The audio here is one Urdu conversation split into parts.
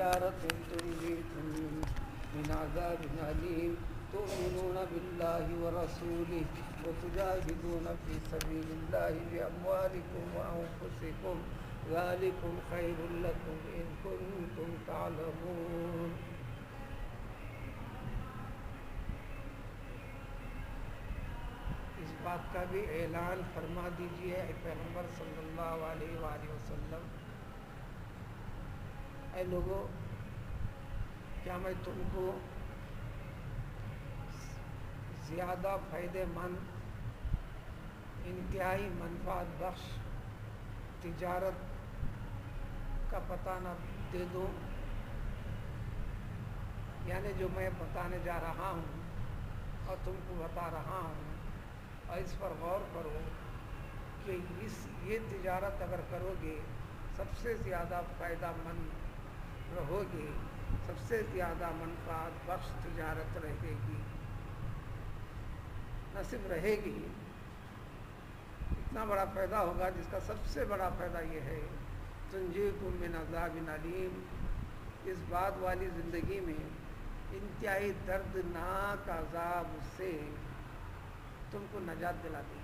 تجارة تنجيكم من عذاب أليم تؤمنون بالله ورسوله وتجاهدون في سبيل الله بأموالكم وأنفسكم ذلكم خير لكم إن كنتم تعلمون. اس بات کا بھی اعلان فرما دیجئے اے پیغمبر صلی اللہ علیہ وآلہ وسلم، اے لوگوں، کیا میں تم کو زیادہ فائدہ مند، انتہائی منفعت بخش تجارت کا پتہ نہ دے دوں؟ یعنی جو میں بتانے جا رہا ہوں اور تم کو بتا رہا ہوں، اور اس پر غور کرو کہ یہ تجارت اگر کرو گے سب سے زیادہ فائدہ مند رہو گے، سب سے زیادہ منفعت بخش تجارت رہے گی، نہ صرف رہے گی، اتنا بڑا فائدہ ہوگا جس کا سب سے بڑا فائدہ یہ ہے تنجیکم من عذاب علیم، اس بعد والی زندگی میں انتہائی دردناک عذاب سے تم کو نجات دلا دے۔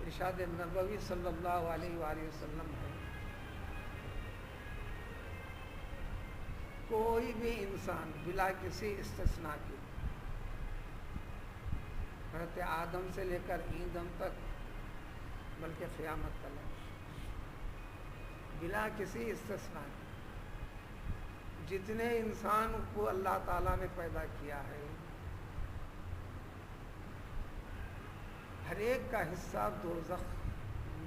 ارشاد نبوی صلی اللہ علیہ وآلہ وسلم ہے، کوئی بھی انسان بلا کسی استثناء کے، حضرت آدم سے لے کر ایندم تک، بلکہ قیامت تک، بلا کسی استثناء کے جتنے انسان کو اللہ تعالیٰ نے پیدا کیا ہے، ہر ایک کا حصہ دوزخ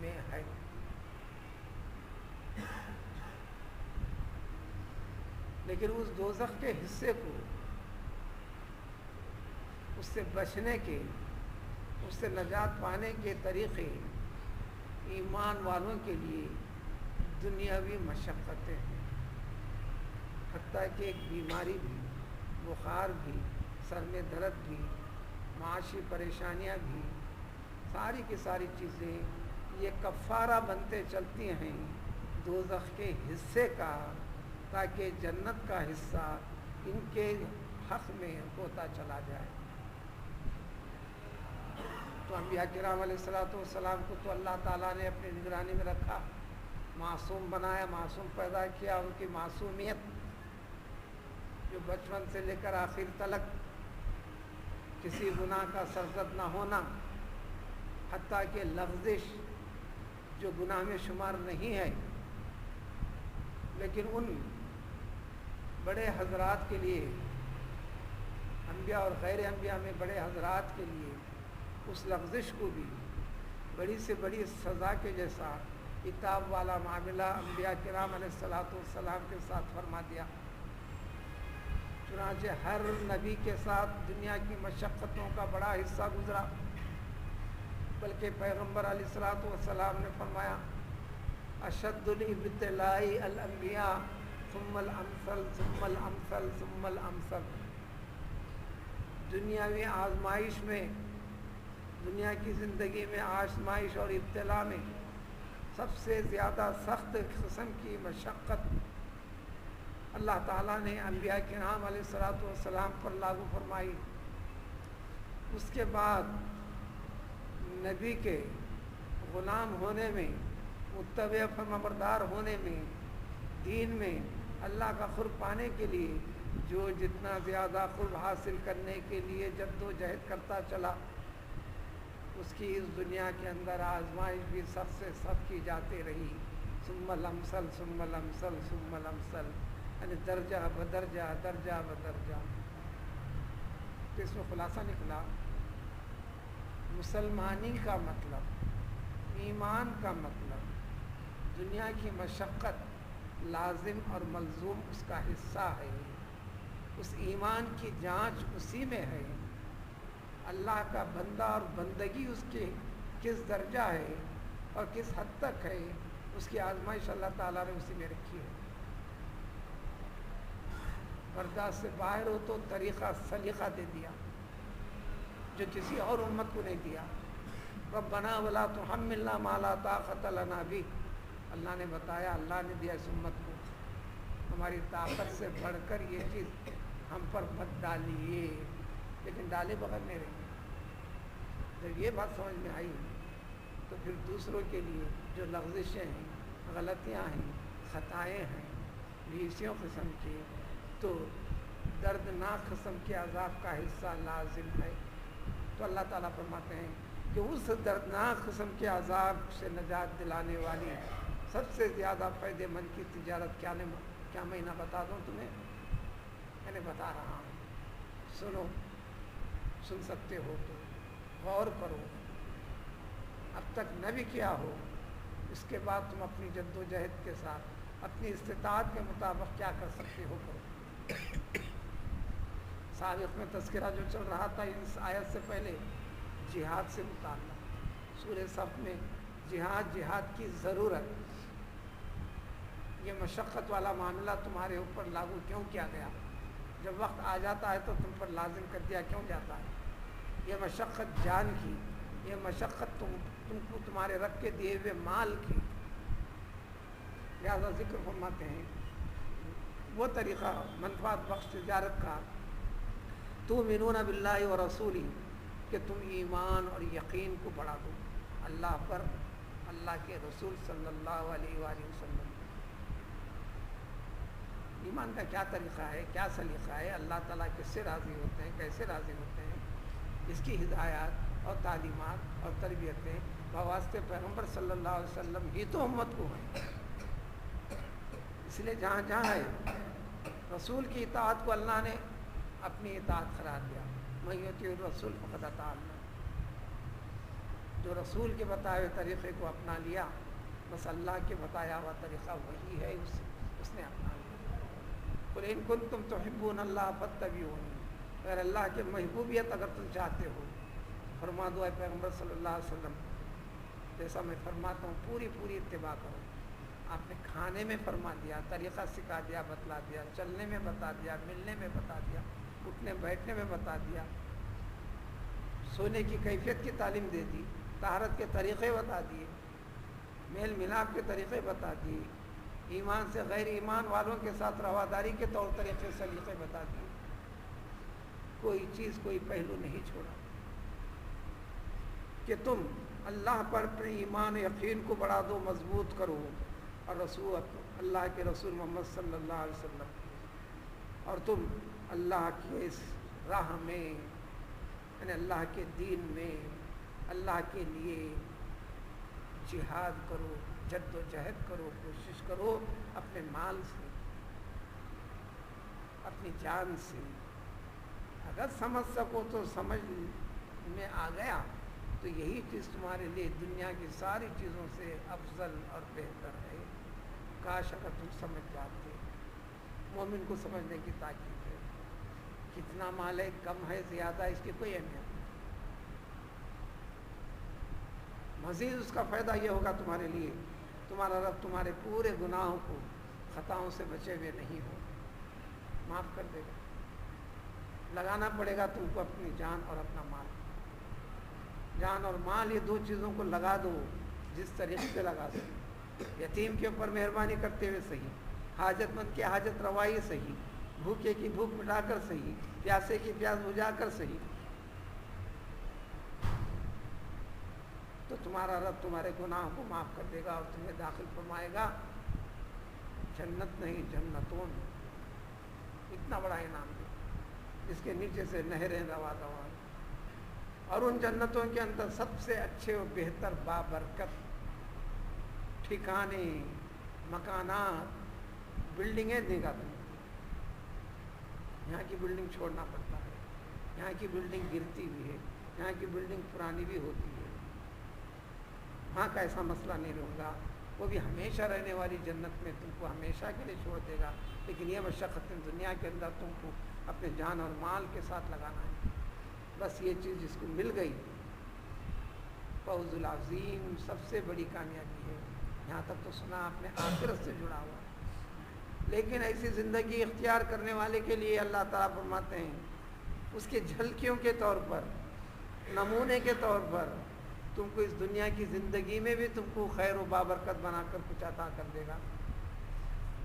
میں ہے۔ لیکن اس دوزخ کے حصے کو، اس سے بچنے کے، اس سے نجات پانے کے طریقے ایمان والوں کے لیے دنیاوی مشقتیں ہیں، حتیٰ کہ ایک بیماری بھی، بخار بھی، سر میں درد بھی، معاشی پریشانیاں بھی، ساری کی ساری چیزیں یہ کفارہ بنتے چلتی ہیں دوزخ کے حصے کا، تاکہ جنت کا حصہ ان کے حق میں ہوتا چلا جائے۔ تو انبیاء کرام علیہ السلام کو تو اللہ تعالیٰ نے اپنی نگرانی میں رکھا، معصوم بنایا، معصوم پیدا کیا، ان کی معصومیت جو بچپن سے لے کر آخر تلک کسی گناہ کا سرزد نہ ہونا، حتیٰ کہ لغزش جو گناہ میں شمار نہیں ہے، لیکن ان بڑے حضرات کے لیے، انبیاء اور غیر انبیاء میں بڑے حضرات کے لیے اس لغزش کو بھی بڑی سے بڑی سزا کے جیسا عتاب والا معاملہ انبیاء کرام علیہ السلام کے ساتھ فرما دیا۔ چنانچہ ہر نبی کے ساتھ دنیا کی مشقتوں کا بڑا حصہ گزرا، بلکہ پیغمبر علیہ السلام نے فرمایا اشد الابتلاء الانبیاء ثم الامثل ثم الامثل ثم الامثل، دنیاوی آزمائش میں، دنیا کی زندگی میں آزمائش اور ابتلا میں سب سے زیادہ سخت قسم کی مشقت اللہ تعالیٰ نے انبیاء کرام علیہ السلام پر لاگو فرمائی۔ اس کے بعد نبی کے غلام ہونے میں، متبع فرمانبردار ہونے میں، دین میں اللہ کا قرب پانے کے لیے جو جتنا زیادہ قرب حاصل کرنے کے لیے جد و جہد کرتا چلا، اس کی اس دنیا کے اندر آزمائش بھی سخت سے سخت کی جاتی رہی، ثم الامثل ثم الامثل ثم الامثل، یعنی درجہ بدرجہ، درجہ بدرجہ۔ تو اس میں خلاصہ نکلا، مسلمانی کا مطلب، ایمان کا مطلب، دنیا کی مشقت لازم اور ملزوم اس کا حصہ ہے، اس ایمان کی جانچ اسی میں ہے، اللہ کا بندہ اور بندگی اس کے کس درجہ ہے اور کس حد تک ہے، اس کی آزمائش اللہ تعالیٰ نے اسی میں رکھی ہے۔ برداشت سے باہر ہو تو طریقہ سلیقہ دے دیا جو کسی اور امت کو نہیں دیا۔ ربنا ولا تحملنا ما لا طاقت لنا به، اللہ نے بتایا، اللہ نے دیا اس امت کو، ہماری طاقت سے بڑھ کر یہ چیز ہم پر مت ڈالیے، لیکن ڈالے بغیر نہیں رہیں گے۔ جب یہ بات سمجھ میں آئی تو پھر دوسروں کے لیے جو لغزشیں ہیں، غلطیاں ہیں، خطائیں ہیں بیسیوں قسم کی، تو دردناک قسم کے عذاب کا حصہ لازم ہے۔ تو اللہ تعالیٰ فرماتے ہیں کہ اس دردناک قسم کے عذاب سے نجات دلانے والی سب سے زیادہ فائدہ مند کی تجارت کیا مہینہ بتا دوں تمہیں؟ میں نے بتا رہا ہوں، سنو، سن سکتے ہو تو غور کرو، اب تک نہ بھی کیا ہو، اس کے بعد تم اپنی جد و جہد کے ساتھ اپنی استطاعت کے مطابق کیا کر سکتے ہو کرو۔ سابق میں تذکرہ جو چل رہا تھا اس آیت سے پہلے جہاد سے متعلق، سورہ صف میں جہاد کی ضرورت، یہ مشقت والا معاملہ تمہارے اوپر لاگو کیوں کیا گیا؟ جب وقت آ جاتا ہے تو تم پر لازم کر دیا کیوں جاتا ہے؟ یہ مشقت جان کی، یہ مشقت تم کو تمہارے رب کے دیے ہوئے مال کی، لہٰذا ذکر فرماتے ہیں وہ طریقہ منفعت بخش تجارت کا، تؤمنون باللہ و رسولہ، کہ تم ایمان اور یقین کو بڑھا دو اللہ پر، اللہ کے رسول صلی اللہ علیہ وآلہ وسلم۔ ایمان کا کیا طریقہ ہے، کیا سلیقہ ہے، اللہ تعالیٰ کس سے راضی ہوتے ہیں، کیسے راضی ہوتے ہیں، اس کی ہدایات اور تعلیمات اور تربیتیں بواسطے پیغمبر صلی اللہ علیہ وسلم ہی تو امت کو ہیں۔ اس لیے جہاں جہاں ہے رسول کی اطاعت کو اللہ نے اپنی اطاعت قرار دیا، من یطیع الرسول فقد اطاع اللہ، جو رسول کے بتائے ہوئے طریقے کو اپنا لیا، بس اللہ کے بتایا ہوا طریقہ وہی ہے، اس نے اپنا لیا۔ قل ان کنتم تحبون اللہ فاتبعونی، اگر اللہ کے محبوبیت اگر تم چاہتے ہو، فرما دو اے پیغمبر صلی اللہ علیہ وسلم، جیسا میں فرماتا ہوں پوری اتباع کرو۔ آپ نے کھانے میں فرما دیا، طریقہ سکھا دیا، بتلا دیا، چلنے میں بتا دیا، ملنے میں بتا دیا، اٹھنے بیٹھنے میں بتا دیا، سونے کی کیفیت کی تعلیم دے دی، طہارت کے طریقے بتا دیے، میل ملاپ کے طریقے بتا دیے، ایمان سے غیر ایمان والوں کے ساتھ رواداری کے طور طریقے سلیقے بتا دیے، کوئی چیز کوئی پہلو نہیں چھوڑا کہ تم اللہ پر اپنے ایمان یقین کو بڑھا دو، مضبوط کرو، اور رسول اللہ کے رسول محمد صلی اللہ علیہ وسلم، اور تم اللہ کی اس راہ میں، یعنی اللہ کے دین میں اللہ کے لیے جہاد کرو، جد و جہد کرو، کوشش کرو، اپنے مال سے، اپنی جان سے۔ اگر سمجھ سکو تو سمجھ میں آ گیا تو یہی چیز تمہارے لیے دنیا کی ساری چیزوں سے افضل اور بہتر ہے۔ کاش اگر تم سمجھ جاتے۔ مومن کو سمجھنے کی تاکید ہے، کتنا مال ہے، کم ہے، زیادہ ہے، اس کی کوئی اہمیت نہیں۔ مزید اس کا فائدہ یہ ہوگا تمہارے لیے، تمہارا رب تمہارے پورے گناہوں کو، خطاؤں سے بچے ہوئے نہیں ہو، معاف کر دے گا۔ لگانا پڑے گا تم کو اپنی جان اور اپنا مال۔ جان اور مال یہ دو چیزوں کو لگا دو جس طریقے سے لگا سکتے۔ یتیم کے اوپر مہربانی کرتے ہوئے صحیح، حاجت مند کی حاجت روائی صحیح، بھوکے کی بھوک مٹا کر صحیح، پیاسے کی پیاس بجھا کر صحیح، تو تمہارا رب تمہارے گناہوں کو معاف کر دے گا اور تمہیں داخل فرمائے گا جنت نہیں جنتوں میں۔ اتنا بڑا انعام دے جس کے نیچے سے نہریں روا روا، اور ان جنتوں کے اندر سب سے اچھے اور بہتر بابرکت ٹھکانے، مکانات، بلڈنگیں دے گا تمہیں۔ یہاں کی بلڈنگ چھوڑنا پڑتا ہے، یہاں کی بلڈنگ گرتی بھی ہے، یہاں کی بلڈنگ پرانی بھی ہوتی ہے، وہاں کا ایسا مسئلہ نہیں ہوگا۔ وہ بھی ہمیشہ رہنے والی جنت میں تم کو ہمیشہ کے لیے چھوڑ دے گا، لیکن یہ مشقت دنیا کے اندر تم کو اپنے جان اور مال کے ساتھ لگانا ہے۔ بس یہ چیز جس کو مل گئی، فوز العظیم، سب سے بڑی کامیابی ہے۔ یہاں تک تو سنا آپ نے آخرت سے جڑا ہوا، لیکن ایسی زندگی اختیار کرنے والے کے لیے اللہ تعالیٰ فرماتے ہیں اس کے جھلکیوں کے طور پر، نمونے کے طور پر تم کو اس دنیا کی زندگی میں بھی تم کو خیر و بابرکت بنا کر کچھ عطا کر دے گا،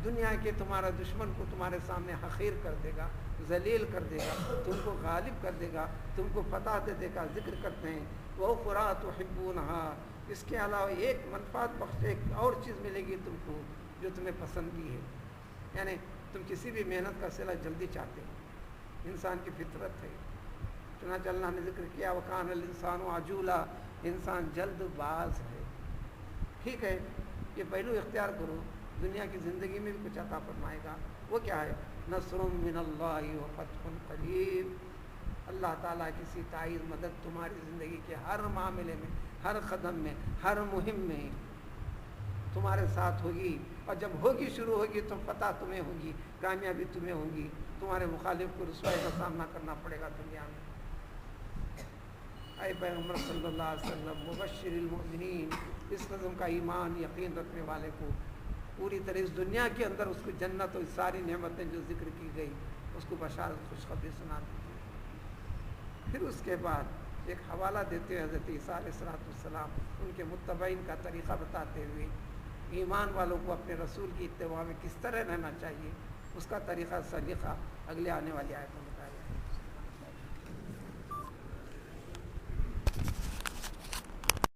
دنیا کے تمہارا دشمن کو تمہارے سامنے حقیر کر دے گا، ذلیل کر دے گا، تم کو غالب کر دے گا، تم کو فتح دے دے گا۔ ذکر کرتے ہیں وَأُخْرَىٰ تُحِبُّونَهَا، اس کے علاوہ ایک منفعت بخش ایک اور چیز ملے گی تم کو جو تمہیں پسند بھی ہے، یعنی تم کسی بھی محنت کا صلہ جلدی چاہتے ہو، انسان کی فطرت ہے۔ چنانچہ اللہ نے ذکر کیا وَكَانَ الْإِنسَانُ عَجُولًا، انسان جلد باز ہے۔ ٹھیک ہے، یہ پہلو اختیار کرو، دنیا کی زندگی میں بھی کچھ عطا فرمائے گا۔ وہ کیا ہے؟ نصر من اللہ وفتح قریب، اللہ تعالیٰ کسی تائید مدد تمہاری زندگی کے ہر معاملے میں، ہر قدم میں، ہر مہم میں تمہارے ساتھ ہوگی، اور جب ہوگی شروع ہوگی تو فتح تمہیں ہوگی، کامیابی تمہیں ہوگی، تمہارے مخالف کو رسوائی کا سامنا کرنا پڑے گا دنیا میں۔ اے پیغمبر صلی اللہ علیہ وسلم مبشر المؤمنین، اس قسم کا ایمان یقین رکھنے والے کو پوری طرح اس دنیا کے اندر اس کو جنت اور ساری نعمتیں جو ذکر کی گئی اس کو بشارت خوشخبری سنا دیتی۔ پھر اس کے بعد ایک حوالہ دیتے ہوئے حضرت عیسیٰ علیہ السلام ان کے متبعین کا طریقہ بتاتے ہوئے ایمان والوں کو اپنے رسول کی اتباع میں کس طرح رہنا چاہیے، اس کا طریقہ سلیقہ اگلے آنے والی آیت میں بتایا۔